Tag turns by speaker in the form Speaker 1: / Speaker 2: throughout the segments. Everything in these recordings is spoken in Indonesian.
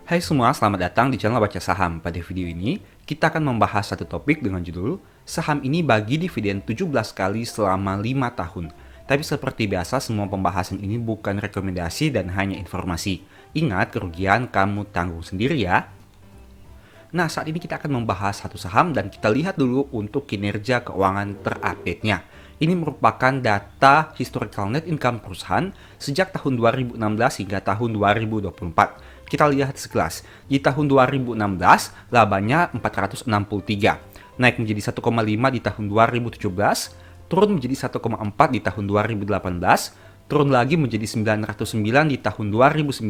Speaker 1: Hai semua, selamat datang di channel Baca Saham. Pada video ini, kita akan membahas satu topik dengan judul Saham ini bagi dividen 17 kali selama 5 tahun. Tapi seperti biasa, semua pembahasan ini bukan rekomendasi dan hanya informasi. Ingat, kerugian kamu tanggung sendiri ya. Nah, saat ini kita akan membahas satu saham dan kita lihat dulu untuk kinerja keuangan terupdate-nya. Ini merupakan data historical net income perusahaan sejak tahun 2016 hingga tahun 2024. Kita lihat sekilas. Di tahun 2016, labanya 463, naik menjadi 1,5 di tahun 2017, turun menjadi 1,4 di tahun 2018, turun lagi menjadi 909 di tahun 2019,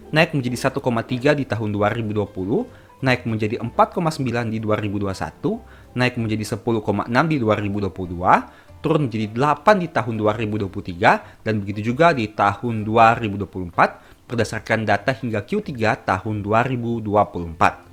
Speaker 1: naik menjadi 1,3 di tahun 2020, naik menjadi 4,9 di 2021, naik menjadi 10,6 di 2022, turun menjadi 8 di tahun 2023, dan begitu juga di tahun 2024 berdasarkan data hingga Q3 tahun 2024.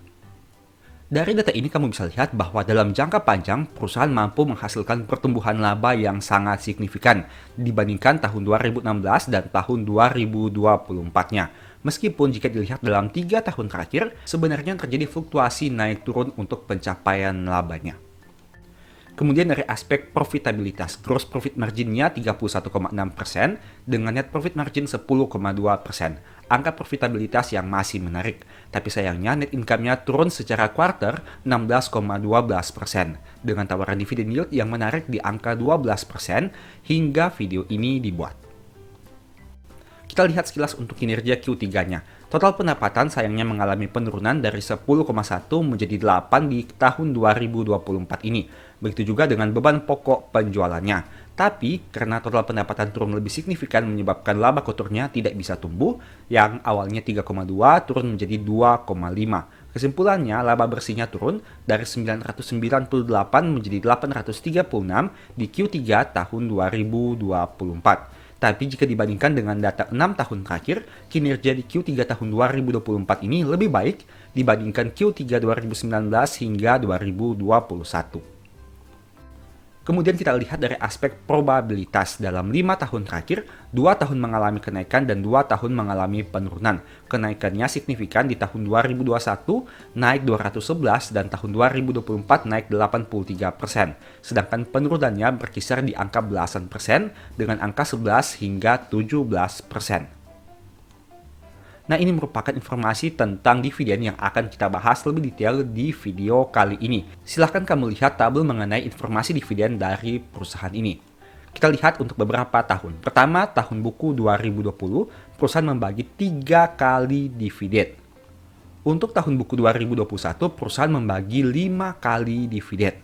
Speaker 1: Dari data ini kamu bisa lihat bahwa dalam jangka panjang perusahaan mampu menghasilkan pertumbuhan laba yang sangat signifikan dibandingkan tahun 2016 dan tahun 2024-nya. Meskipun jika dilihat dalam 3 tahun terakhir, sebenarnya terjadi fluktuasi naik turun untuk pencapaian labanya. Kemudian dari aspek profitabilitas, gross profit margin-nya 31,6% dengan net profit margin 10,2%. Angka profitabilitas yang masih menarik, tapi sayangnya net income-nya turun secara quarter 16,12% dengan tawaran dividen yield yang menarik di angka 12% hingga video ini dibuat. Kita lihat sekilas untuk kinerja Q3-nya. Total pendapatan sayangnya mengalami penurunan dari 10,1 menjadi 8 di tahun 2024 ini. Begitu juga dengan beban pokok penjualannya. Tapi karena total pendapatan turun lebih signifikan menyebabkan laba kotornya tidak bisa tumbuh, yang awalnya 3,2 turun menjadi 2,5. Kesimpulannya, laba bersihnya turun dari 998 menjadi 836 di Q3 tahun 2024. Tapi jika dibandingkan dengan data 6 tahun terakhir, kinerja di Q3 tahun 2024 ini lebih baik dibandingkan Q3 2019 hingga 2021. Kemudian kita lihat dari aspek probabilitas. Dalam 5 tahun terakhir, 2 tahun mengalami kenaikan dan 2 tahun mengalami penurunan. Kenaikannya signifikan di tahun 2021 naik 211 dan tahun 2024 naik 83%. Sedangkan penurunannya berkisar di angka belasan persen dengan angka 11 hingga 17%. Nah, ini merupakan informasi tentang dividen yang akan kita bahas lebih detail di video kali ini. Silahkan kamu lihat tabel mengenai informasi dividen dari perusahaan ini. Kita lihat untuk beberapa tahun. Pertama, tahun buku 2020, perusahaan membagi 3 kali dividen. Untuk tahun buku 2021, perusahaan membagi 5 kali dividen.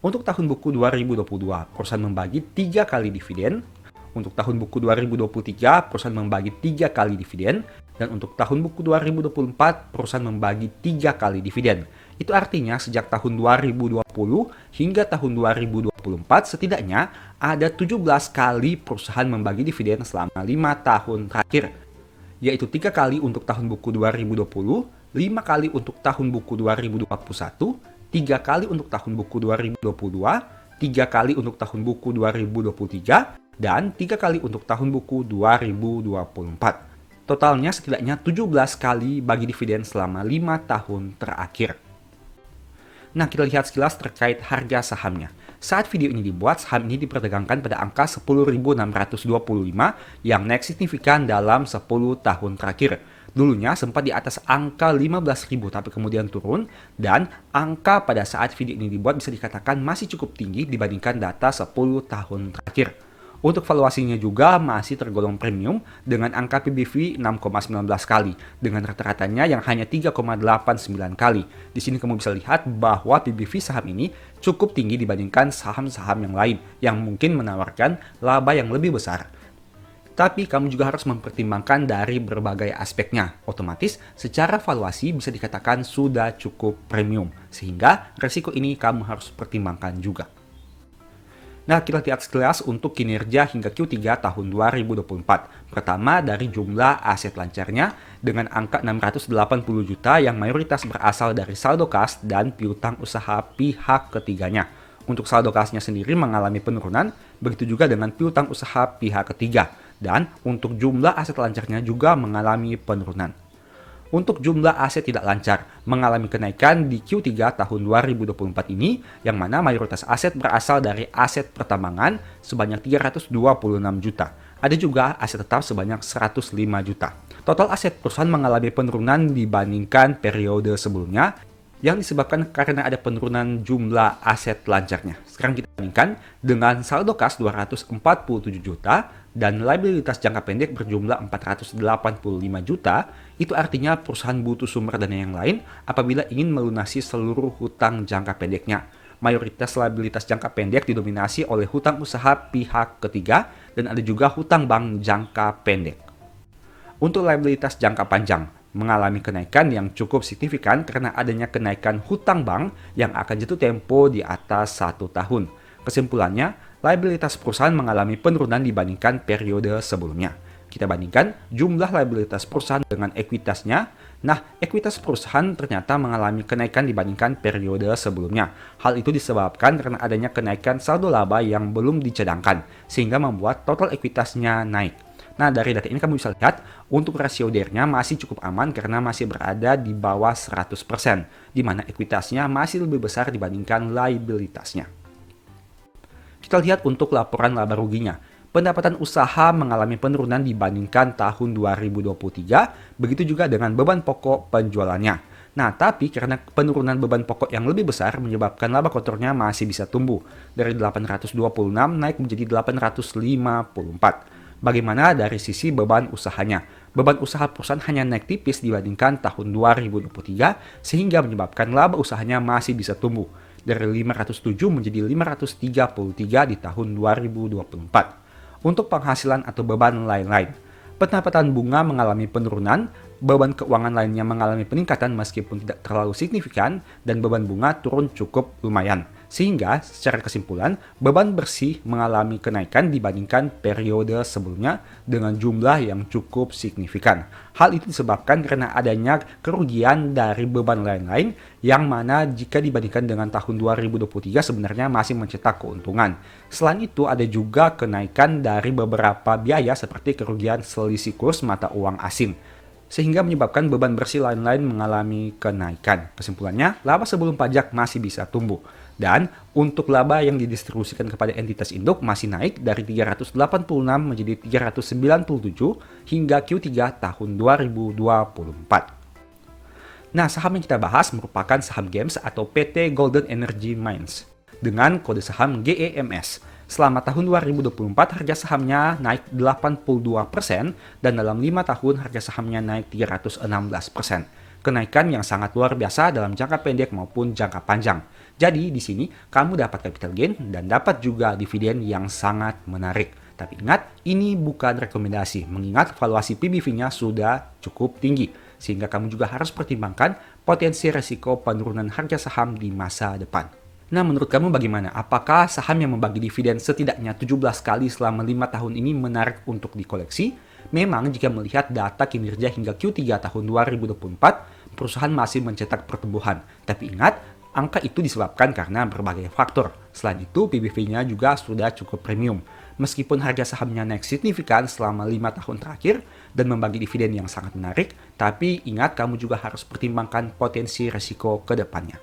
Speaker 1: Untuk tahun buku 2022, perusahaan membagi 3 kali dividen. Untuk tahun buku 2023, perusahaan membagi 3 kali dividen. Dan untuk tahun buku 2024, perusahaan membagi 3 kali dividen. Itu artinya sejak tahun 2020 hingga tahun 2024 setidaknya ada 17 kali perusahaan membagi dividen selama 5 tahun terakhir. Yaitu 3 kali untuk tahun buku 2020, 5 kali untuk tahun buku 2021, 3 kali untuk tahun buku 2022, 3 kali untuk tahun buku 2023, dan 3 kali untuk tahun buku 2024. Totalnya setidaknya 17 kali bagi dividen selama 5 tahun terakhir. Nah, kita lihat sekilas terkait harga sahamnya. Saat video ini dibuat, saham ini diperdagangkan pada angka 10.625 yang naik signifikan dalam 10 tahun terakhir. Dulunya sempat di atas angka 15.000 tapi kemudian turun, dan angka pada saat video ini dibuat bisa dikatakan masih cukup tinggi dibandingkan data 10 tahun terakhir. Untuk valuasinya juga masih tergolong premium dengan angka PBV 6,19 kali dengan rata-ratanya yang hanya 3,89 kali. Di sini kamu bisa lihat bahwa PBV saham ini cukup tinggi dibandingkan saham-saham yang lain yang mungkin menawarkan laba yang lebih besar. Tapi kamu juga harus mempertimbangkan dari berbagai aspeknya. Otomatis secara valuasi bisa dikatakan sudah cukup premium, sehingga resiko ini kamu harus pertimbangkan juga. Nah, kita lihat sekilas untuk kinerja hingga Q3 tahun 2024. Pertama, dari jumlah aset lancarnya dengan angka 680 juta yang mayoritas berasal dari saldo kas dan piutang usaha pihak ketiganya. Untuk saldo kasnya sendiri mengalami penurunan, begitu juga dengan piutang usaha pihak ketiga. Dan untuk jumlah aset lancarnya juga mengalami penurunan. Untuk jumlah aset tidak lancar mengalami kenaikan di Q3 tahun 2024 ini, yang mana mayoritas aset berasal dari aset pertambangan sebanyak 326 juta. Ada juga aset tetap sebanyak 105 juta. Total aset perusahaan mengalami penurunan dibandingkan periode sebelumnya yang disebabkan karena ada penurunan jumlah aset lancarnya. Sekarang kita bandingkan dengan saldo kas 247 juta dan liabilitas jangka pendek berjumlah 485 juta. Itu artinya perusahaan butuh sumber dana yang lain apabila ingin melunasi seluruh hutang jangka pendeknya. Mayoritas liabilitas jangka pendek didominasi oleh hutang usaha pihak ketiga dan ada juga hutang bank jangka pendek. Untuk liabilitas jangka panjang mengalami kenaikan yang cukup signifikan karena adanya kenaikan hutang bank yang akan jatuh tempo di atas 1 tahun. Kesimpulannya, liabilitas perusahaan mengalami penurunan dibandingkan periode sebelumnya. Kita bandingkan jumlah liabilitas perusahaan dengan ekuitasnya. Nah, ekuitas perusahaan ternyata mengalami kenaikan dibandingkan periode sebelumnya. Hal itu disebabkan karena adanya kenaikan saldo laba yang belum dicadangkan, sehingga membuat total ekuitasnya naik. Nah, dari data ini kamu bisa lihat untuk rasio DER-nya masih cukup aman karena masih berada di bawah 100%, di mana ekuitasnya masih lebih besar dibandingkan liabilitasnya. Kita lihat untuk laporan laba ruginya. Pendapatan usaha mengalami penurunan dibandingkan tahun 2023, begitu juga dengan beban pokok penjualannya. Nah, tapi karena penurunan beban pokok yang lebih besar menyebabkan laba kotornya masih bisa tumbuh dari 826 naik menjadi 854. Bagaimana dari sisi beban usahanya? Beban usaha perusahaan hanya naik tipis dibandingkan tahun 2023 sehingga menyebabkan laba usahanya masih bisa tumbuh dari 507 menjadi 533 di tahun 2024. Untuk penghasilan atau beban lain-lain, pendapatan bunga mengalami penurunan, beban keuangan lainnya mengalami peningkatan meskipun tidak terlalu signifikan, dan beban bunga turun cukup lumayan. Sehingga secara kesimpulan, beban bersih mengalami kenaikan dibandingkan periode sebelumnya dengan jumlah yang cukup signifikan. Hal itu disebabkan karena adanya kerugian dari beban lain-lain yang mana jika dibandingkan dengan tahun 2023 sebenarnya masih mencetak keuntungan. Selain itu ada juga kenaikan dari beberapa biaya seperti kerugian selisih kurs mata uang asing, sehingga menyebabkan beban bersih lain-lain mengalami kenaikan. Kesimpulannya, laba sebelum pajak masih bisa tumbuh. Dan untuk laba yang didistribusikan kepada entitas induk masih naik dari 386 menjadi 397 hingga Q3 tahun 2024. Nah, saham yang kita bahas merupakan saham GEMS atau PT Golden Energy Mines dengan kode saham GEMS. Selama tahun 2024 harga sahamnya naik 82% dan dalam 5 tahun harga sahamnya naik 316%. Kenaikan yang sangat luar biasa dalam jangka pendek maupun jangka panjang. Jadi di sini kamu dapat capital gain dan dapat juga dividen yang sangat menarik. Tapi ingat, ini bukan rekomendasi mengingat valuasi PBV-nya sudah cukup tinggi. Sehingga kamu juga harus pertimbangkan potensi resiko penurunan harga saham di masa depan. Nah, menurut kamu bagaimana? Apakah saham yang membagi dividen setidaknya 17 kali selama 5 tahun ini menarik untuk dikoleksi? Memang jika melihat data kinerja hingga Q3 tahun 2024, perusahaan masih mencetak pertumbuhan. Tapi ingat, angka itu disebabkan karena berbagai faktor. Selain itu, PBV-nya juga sudah cukup premium. Meskipun harga sahamnya naik signifikan selama 5 tahun terakhir dan membagi dividen yang sangat menarik, tapi ingat kamu juga harus pertimbangkan potensi resiko ke depannya.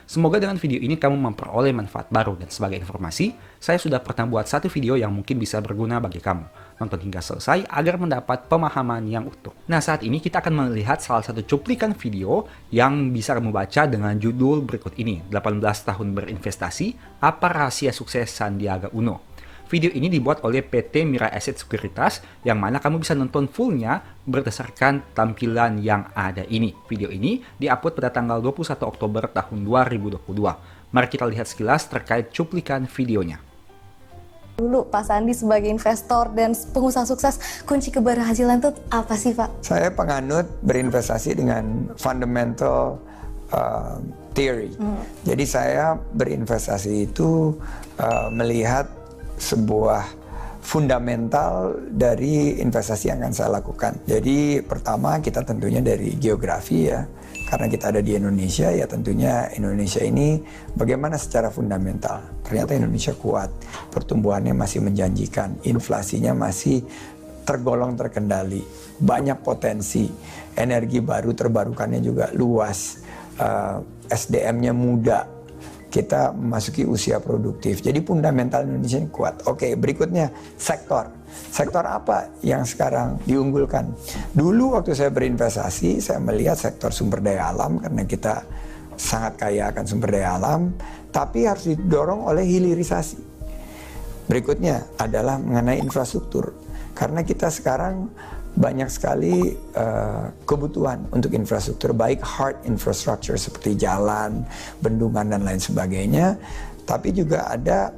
Speaker 1: Semoga dengan video ini kamu memperoleh manfaat baru, dan sebagai informasi, saya sudah pernah buat satu video yang mungkin bisa berguna bagi kamu. Nonton hingga selesai agar mendapat pemahaman yang utuh. Nah, saat ini kita akan melihat salah satu cuplikan video yang bisa kamu baca dengan judul berikut ini, 18 tahun berinvestasi, apa rahasia sukses Sandiaga Uno. Video ini dibuat oleh PT Mira Asset Sekuritas yang mana kamu bisa nonton fullnya berdasarkan tampilan yang ada ini. Video ini diupload pada tanggal 21 Oktober tahun 2022. Mari kita lihat sekilas terkait cuplikan videonya.
Speaker 2: Dulu Pak Sandi sebagai investor dan pengusaha sukses, kunci keberhasilan itu apa sih Pak?
Speaker 3: Saya penganut berinvestasi dengan fundamental theory. Jadi saya berinvestasi itu melihat sebuah fundamental dari investasi yang akan saya lakukan. Jadi pertama kita tentunya dari geografi ya, karena kita ada di Indonesia ya tentunya Indonesia ini bagaimana secara fundamental. Ternyata Indonesia kuat, pertumbuhannya masih menjanjikan, inflasinya masih tergolong terkendali, banyak potensi, energi baru terbarukannya juga luas, SDM-nya muda, kita memasuki usia produktif. Jadi fundamental Indonesia ini kuat. Oke, berikutnya sektor. Sektor apa yang sekarang diunggulkan? Dulu waktu saya berinvestasi, saya melihat sektor sumber daya alam karena kita sangat kaya akan sumber daya alam, tapi harus didorong oleh hilirisasi. Berikutnya adalah mengenai infrastruktur. Karena kita sekarang banyak sekali kebutuhan untuk infrastruktur, baik hard infrastructure seperti jalan, bendungan dan lain sebagainya, tapi juga ada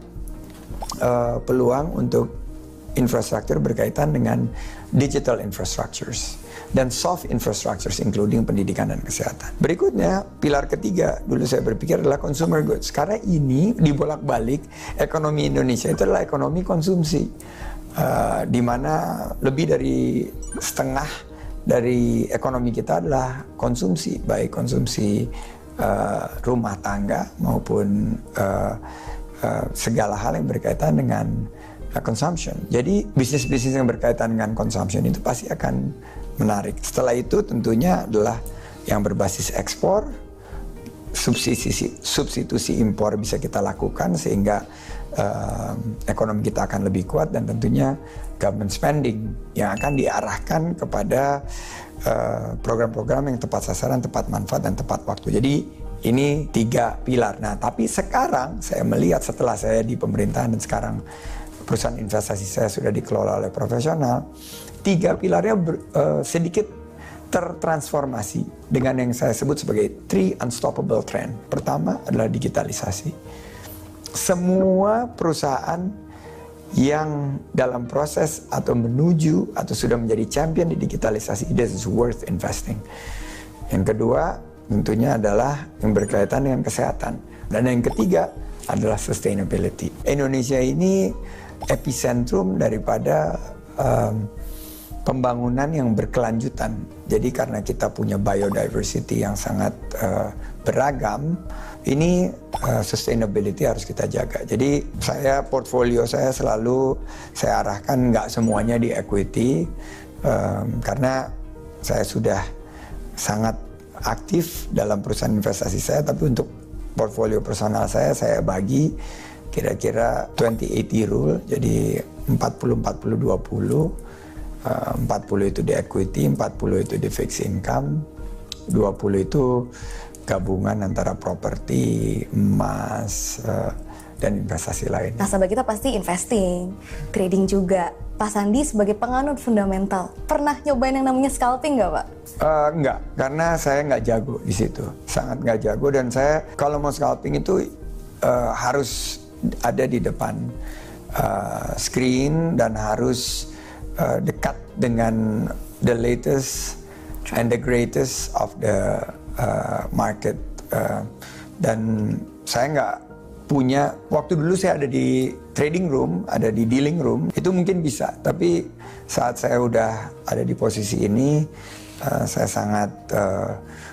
Speaker 3: peluang untuk infrastruktur berkaitan dengan digital infrastructures dan soft infrastructures including pendidikan dan kesehatan. Berikutnya, pilar ketiga dulu saya berpikir adalah consumer goods. Karena ini dibolak-balik, ekonomi Indonesia itu adalah ekonomi konsumsi. Di mana lebih dari setengah dari ekonomi kita adalah konsumsi, baik konsumsi rumah tangga maupun segala hal yang berkaitan dengan consumption. Jadi bisnis-bisnis yang berkaitan dengan consumption itu pasti akan menarik. Setelah itu tentunya adalah yang berbasis ekspor, substitusi impor bisa kita lakukan sehingga ekonomi kita akan lebih kuat, dan tentunya government spending yang akan diarahkan kepada program-program yang tepat sasaran, tepat manfaat, dan tepat waktu. Jadi ini 3 pilar. Nah, tapi sekarang saya melihat setelah saya di pemerintahan dan sekarang perusahaan investasi saya sudah dikelola oleh profesional, 3 pilarnya sedikit tertransformasi dengan yang saya sebut sebagai 3 unstoppable trend. Pertama adalah digitalisasi. Semua perusahaan yang dalam proses atau menuju atau sudah menjadi champion di digitalisasi, this is worth investing. Yang kedua tentunya adalah yang berkaitan dengan kesehatan. Dan yang ketiga adalah sustainability. Indonesia ini epicentrum daripada pembangunan yang berkelanjutan. Jadi karena kita punya biodiversity yang sangat beragam, ini sustainability harus kita jaga. Jadi portfolio saya selalu saya arahkan nggak semuanya di equity, karena saya sudah sangat aktif dalam perusahaan investasi saya, tapi untuk portfolio personal saya bagi kira-kira 20-80 rule, jadi 40-40-20. 40 itu di equity, 40 itu di fixed income, 20 itu gabungan antara properti, emas, dan investasi lain.
Speaker 2: Nasabah kita pasti investing, trading juga. Pak Sandi sebagai penganut fundamental, pernah nyobain yang namanya scalping nggak Pak?
Speaker 3: Enggak, karena saya nggak jago di situ, sangat nggak jago, dan saya kalau mau scalping itu harus ada di depan screen dan harus dekat dengan the latest and the greatest of the market, dan saya nggak punya. Waktu dulu saya ada di trading room, ada di dealing room, itu mungkin bisa, tapi saat saya udah ada di posisi ini, saya sangat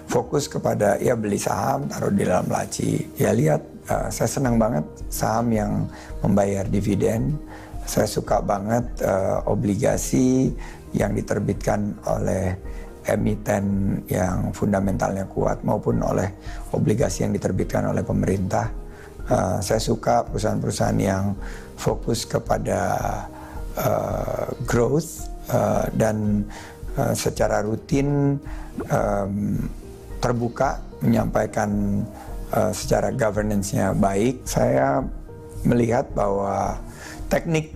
Speaker 3: fokus kepada ya beli saham, taruh di dalam laci, ya lihat. Saya senang banget saham yang membayar dividen. Saya suka banget obligasi yang diterbitkan oleh emiten yang fundamentalnya kuat maupun oleh obligasi yang diterbitkan oleh pemerintah. Saya suka perusahaan-perusahaan yang fokus kepada growth dan secara rutin terbuka menyampaikan secara governance-nya baik. Saya melihat bahwa teknik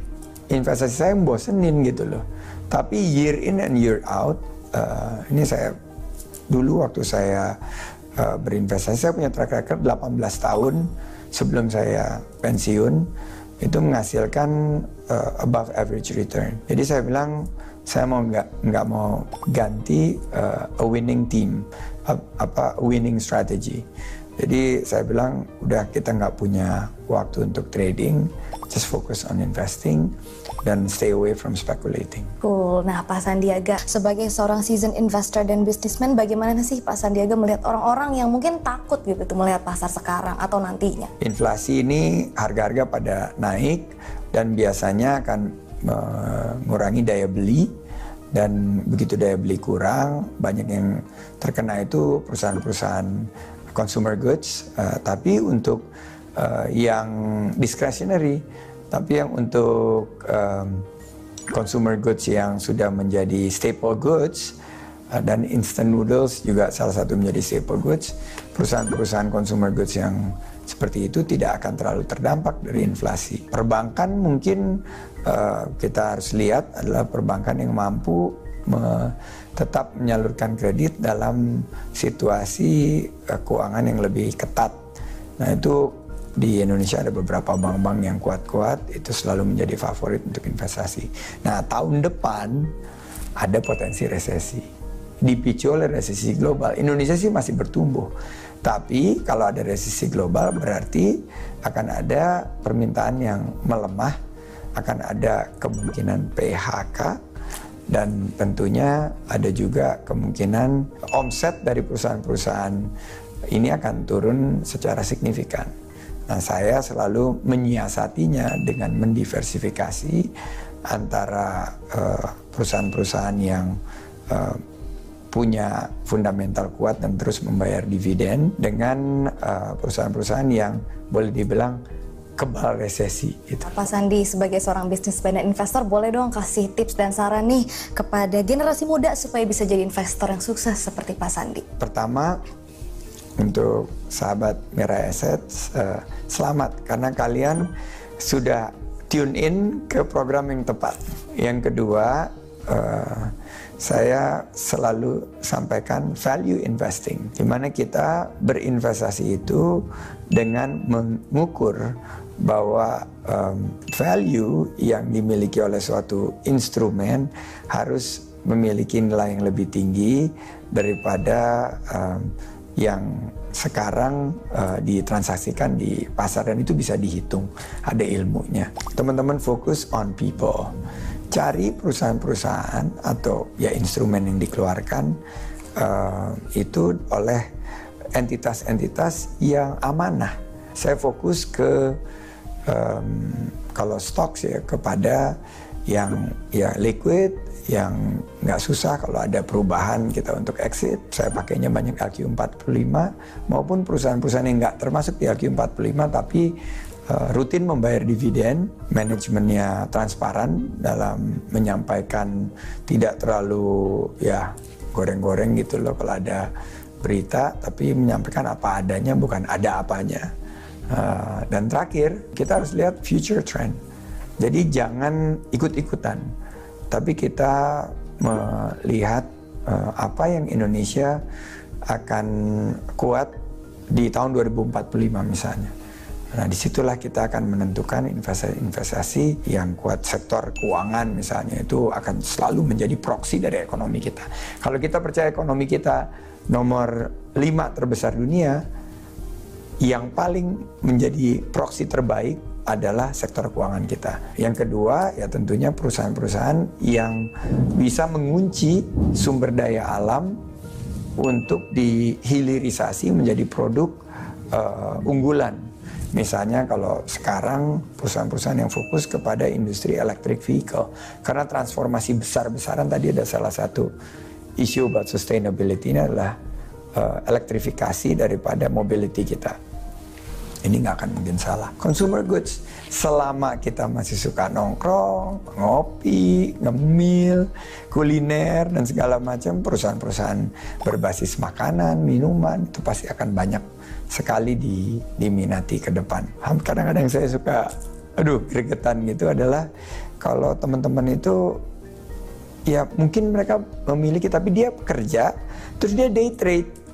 Speaker 3: investasi saya membosenin gitu loh. Tapi year in and year out, ini saya dulu waktu saya berinvestasi, saya punya track record 18 tahun sebelum saya pensiun, itu menghasilkan above average return. Jadi saya bilang, saya mau nggak mau ganti a winning team, winning strategy. Jadi saya bilang, udah kita nggak punya waktu untuk trading, just focus on investing dan stay away from speculating.
Speaker 2: Cool. Nah, Pak Sandiaga sebagai seorang seasoned investor dan businessman, bagaimana sih Pak Sandiaga melihat orang-orang yang mungkin takut gitu tuh melihat pasar sekarang atau nantinya?
Speaker 3: Inflasi ini harga-harga pada naik dan biasanya akan mengurangi daya beli, dan begitu daya beli kurang, banyak yang terkena itu perusahaan-perusahaan consumer goods, tapi untuk yang discretionary, tapi yang untuk consumer goods yang sudah menjadi staple goods, dan instant noodles juga salah satu menjadi staple goods, perusahaan-perusahaan consumer goods yang seperti itu tidak akan terlalu terdampak dari inflasi. Perbankan mungkin kita harus lihat adalah perbankan yang mampu tetap menyalurkan kredit dalam situasi keuangan yang lebih ketat. Nah, itu di Indonesia ada beberapa bank-bank yang kuat-kuat, itu selalu menjadi favorit untuk investasi. Nah, tahun depan ada potensi resesi, dipicu oleh resesi global. Indonesia sih masih bertumbuh, tapi kalau ada resesi global berarti akan ada permintaan yang melemah, akan ada kemungkinan PHK, dan tentunya ada juga kemungkinan omset dari perusahaan-perusahaan ini akan turun secara signifikan. Nah, saya selalu menyiasatinya dengan mendiversifikasi antara perusahaan-perusahaan yang punya fundamental kuat dan terus membayar dividen dengan perusahaan-perusahaan yang boleh dibilang kebal resesi gitu.
Speaker 2: Pak Sandi sebagai seorang bisnismen dan investor, boleh dong kasih tips dan saran nih kepada generasi muda supaya bisa jadi investor yang sukses seperti Pak Sandi?
Speaker 3: Pertama, untuk sahabat Mirae Assets, selamat karena kalian sudah tune in ke program yang tepat. Yang kedua, saya selalu sampaikan value investing, di mana kita berinvestasi itu dengan mengukur bahwa value yang dimiliki oleh suatu instrumen harus memiliki nilai yang lebih tinggi daripada yang sekarang ditransaksikan di pasar, dan itu bisa dihitung, ada ilmunya. Teman-teman fokus on people. Cari perusahaan-perusahaan atau ya instrumen yang dikeluarkan itu oleh entitas-entitas yang amanah. Saya fokus ke kalau stocks ya kepada yang ya liquid, yang nggak susah kalau ada perubahan kita untuk exit. Saya pakainya banyak LQ45 maupun perusahaan-perusahaan yang nggak termasuk di LQ45 tapi rutin membayar dividen, manajemennya transparan dalam menyampaikan, tidak terlalu ya goreng-goreng gitu loh kalau ada berita, tapi menyampaikan apa adanya, bukan ada apanya. Dan terakhir, kita harus lihat future trend. Jadi jangan ikut-ikutan, tapi kita melihat apa yang Indonesia akan kuat di tahun 2045 misalnya. Nah, disitulah kita akan menentukan investasi yang kuat. Sektor keuangan misalnya itu akan selalu menjadi proksi dari ekonomi kita. Kalau kita percaya ekonomi kita nomor 5 terbesar dunia, yang paling menjadi proksi terbaik adalah sektor keuangan kita. Yang kedua ya tentunya perusahaan-perusahaan yang bisa mengunci sumber daya alam untuk dihilirisasi menjadi produk unggulan. Misalnya kalau sekarang perusahaan-perusahaan yang fokus kepada industri electric vehicle, karena transformasi besar-besaran tadi ada salah satu isu about sustainability ini adalah elektrifikasi daripada mobility kita. Ini nggak akan mungkin salah. Consumer goods, selama kita masih suka nongkrong, ngopi, ngemil, kuliner, dan segala macam, perusahaan-perusahaan berbasis makanan, minuman, itu pasti akan banyak sekali diminati ke depan. Kadang-kadang saya suka, gregetan gitu adalah kalau teman-teman itu, ya mungkin mereka memiliki, tapi dia kerja, terus dia day trade.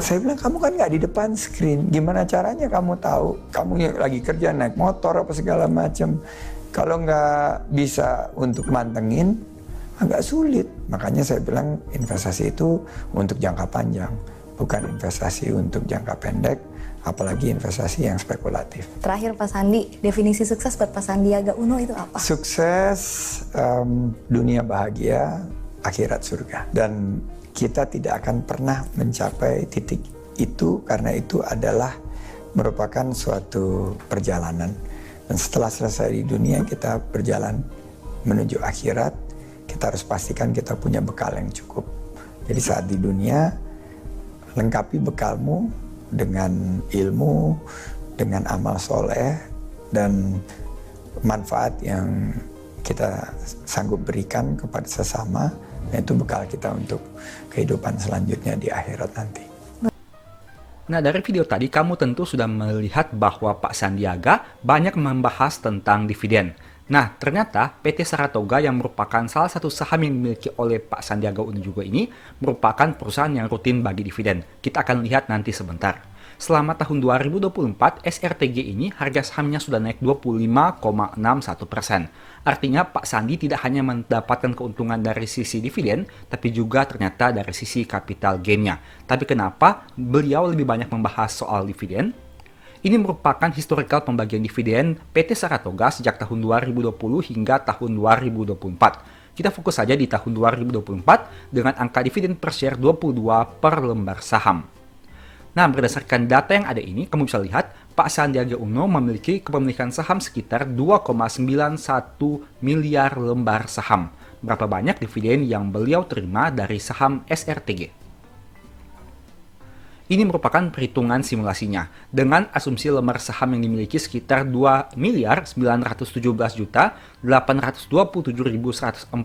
Speaker 3: Saya bilang, kamu kan nggak di depan screen, gimana caranya kamu tahu kamu lagi kerja naik motor apa segala macam? Kalau nggak bisa untuk mantengin, agak sulit. Makanya saya bilang investasi itu untuk jangka panjang, bukan investasi untuk jangka pendek, apalagi investasi yang spekulatif.
Speaker 2: Terakhir Pak Sandi, definisi sukses buat Pak Sandiaga Uno itu apa?
Speaker 3: Sukses, dunia bahagia, akhirat surga. Dan kita tidak akan pernah mencapai titik itu karena itu adalah merupakan suatu perjalanan. Dan setelah selesai di dunia, kita berjalan menuju akhirat, kita harus pastikan kita punya bekal yang cukup. Jadi saat di dunia, lengkapi bekalmu dengan ilmu, dengan amal soleh, dan manfaat yang kita sanggup berikan kepada sesama. Itu bekal kita untuk kehidupan selanjutnya di akhirat nanti.
Speaker 1: Nah, dari video tadi kamu tentu sudah melihat bahwa Pak Sandiaga banyak membahas tentang dividen. Nah, ternyata PT Saratoga yang merupakan salah satu saham yang dimiliki oleh Pak Sandiaga Uno juga ini merupakan perusahaan yang rutin bagi dividen. Kita akan lihat nanti sebentar. Selama tahun 2024, SRTG ini harga sahamnya sudah naik 25,61%. Artinya Pak Sandi tidak hanya mendapatkan keuntungan dari sisi dividen, tapi juga ternyata dari sisi capital gain-nya. Tapi kenapa beliau lebih banyak membahas soal dividen? Ini merupakan historical pembagian dividen PT Saratoga sejak tahun 2020 hingga tahun 2024. Kita fokus saja di tahun 2024 dengan angka dividen per share 22 per lembar saham. Nah, berdasarkan data yang ada ini, kamu bisa lihat Pak Sandiaga Uno memiliki kepemilikan saham sekitar 2,91 miliar lembar saham. Berapa banyak dividen yang beliau terima dari saham SRTG? Ini merupakan perhitungan simulasinya. Dengan asumsi lembar saham yang dimiliki sekitar 2 miliar 917 juta 827.145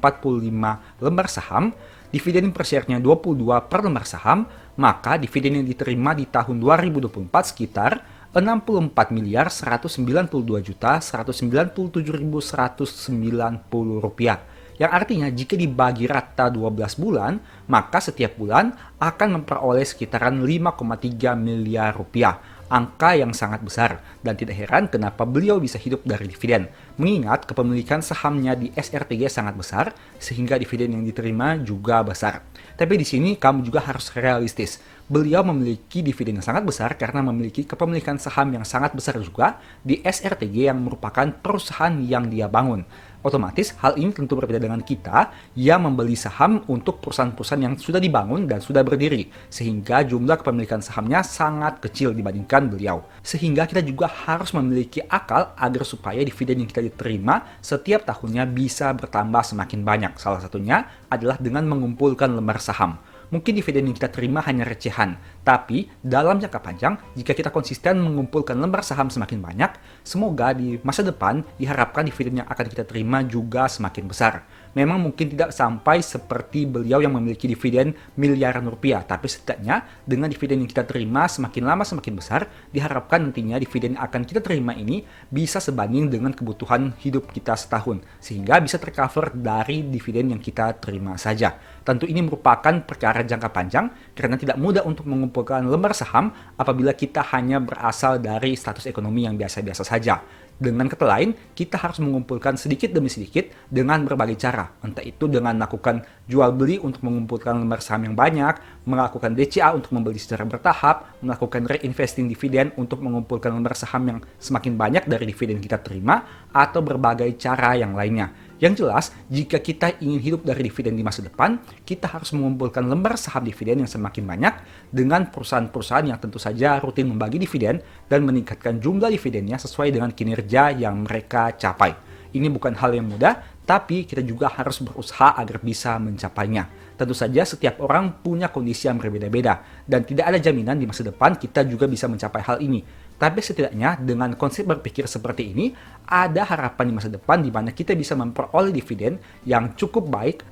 Speaker 1: lembar saham, dividen per share-nya 22 per lembar saham, maka dividen yang diterima di tahun 2024 sekitar 64 miliar 192 juta 197.190 rupiah. Yang artinya jika dibagi rata 12 bulan, maka setiap bulan akan memperoleh sekitaran 5,3 miliar rupiah. Angka yang sangat besar, dan tidak heran kenapa beliau bisa hidup dari dividen. Mengingat kepemilikan sahamnya di SRTG sangat besar, sehingga dividen yang diterima juga besar. Tapi di sini kamu juga harus realistis. Beliau memiliki dividen yang sangat besar karena memiliki kepemilikan saham yang sangat besar juga di SRTG yang merupakan perusahaan yang dia bangun. Otomatis hal ini tentu berbeda dengan kita yang membeli saham untuk perusahaan-perusahaan yang sudah dibangun dan sudah berdiri, sehingga jumlah kepemilikan sahamnya sangat kecil dibandingkan beliau. Sehingga kita juga harus memiliki akal agar supaya dividen yang kita diterima setiap tahunnya bisa bertambah semakin banyak. Salah satunya adalah dengan mengumpulkan lembar saham. Mungkin dividen yang kita terima hanya recehan, tapi dalam jangka panjang, jika kita konsisten mengumpulkan lembar saham semakin banyak, semoga di masa depan diharapkan dividen yang akan kita terima juga semakin besar. Memang mungkin tidak sampai seperti beliau yang memiliki dividen miliaran rupiah, tapi setidaknya dengan dividen yang kita terima semakin lama semakin besar, diharapkan nantinya dividen yang akan kita terima ini bisa sebanding dengan kebutuhan hidup kita setahun, sehingga bisa tercover dari dividen yang kita terima saja. Tentu ini merupakan perkara jangka panjang karena tidak mudah untuk mengumpulkan lembar saham apabila kita hanya berasal dari status ekonomi yang biasa-biasa saja. Dengan kata lain, kita harus mengumpulkan sedikit demi sedikit dengan berbagai cara. Entah itu dengan melakukan jual beli untuk mengumpulkan lembar saham yang banyak, melakukan DCA untuk membeli secara bertahap, melakukan reinvesting dividen untuk mengumpulkan lembar saham yang semakin banyak dari dividen kita terima, atau berbagai cara yang lainnya. Yang jelas, jika kita ingin hidup dari dividen di masa depan, kita harus mengumpulkan lembar saham dividen yang semakin banyak dengan perusahaan-perusahaan yang tentu saja rutin membagi dividen dan meningkatkan jumlah dividennya sesuai dengan kinerja yang mereka capai. Ini bukan hal yang mudah, tapi kita juga harus berusaha agar bisa mencapainya. Tentu saja setiap orang punya kondisi yang berbeda-beda, dan tidak ada jaminan di masa depan kita juga bisa mencapai hal ini. Tapi setidaknya dengan konsep berpikir seperti ini, ada harapan di masa depan di mana kita bisa memperoleh dividen yang cukup baik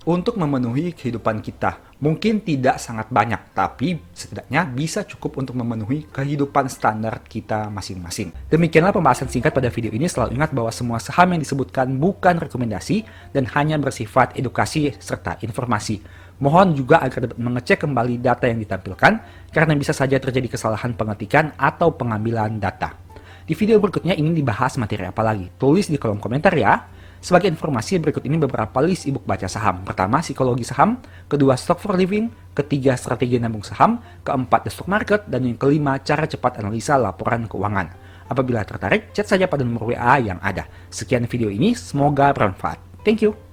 Speaker 1: untuk memenuhi kehidupan kita. Mungkin tidak sangat banyak, tapi setidaknya bisa cukup untuk memenuhi kehidupan standar kita masing-masing. Demikianlah pembahasan singkat pada video ini. Selalu ingat bahwa semua saham yang disebutkan bukan rekomendasi dan hanya bersifat edukasi serta informasi. Mohon juga agar dapat mengecek kembali data yang ditampilkan, karena bisa saja terjadi kesalahan pengetikan atau pengambilan data. Di video berikutnya ingin dibahas materi apa lagi? Tulis di kolom komentar ya. Sebagai informasi, berikut ini beberapa list ebook baca saham. Pertama, psikologi saham. Kedua, stock for living. Ketiga, strategi nabung saham. Keempat, the stock market. Dan yang kelima, cara cepat analisa laporan keuangan. Apabila tertarik, chat saja pada nomor WA yang ada. Sekian video ini, semoga bermanfaat. Thank you.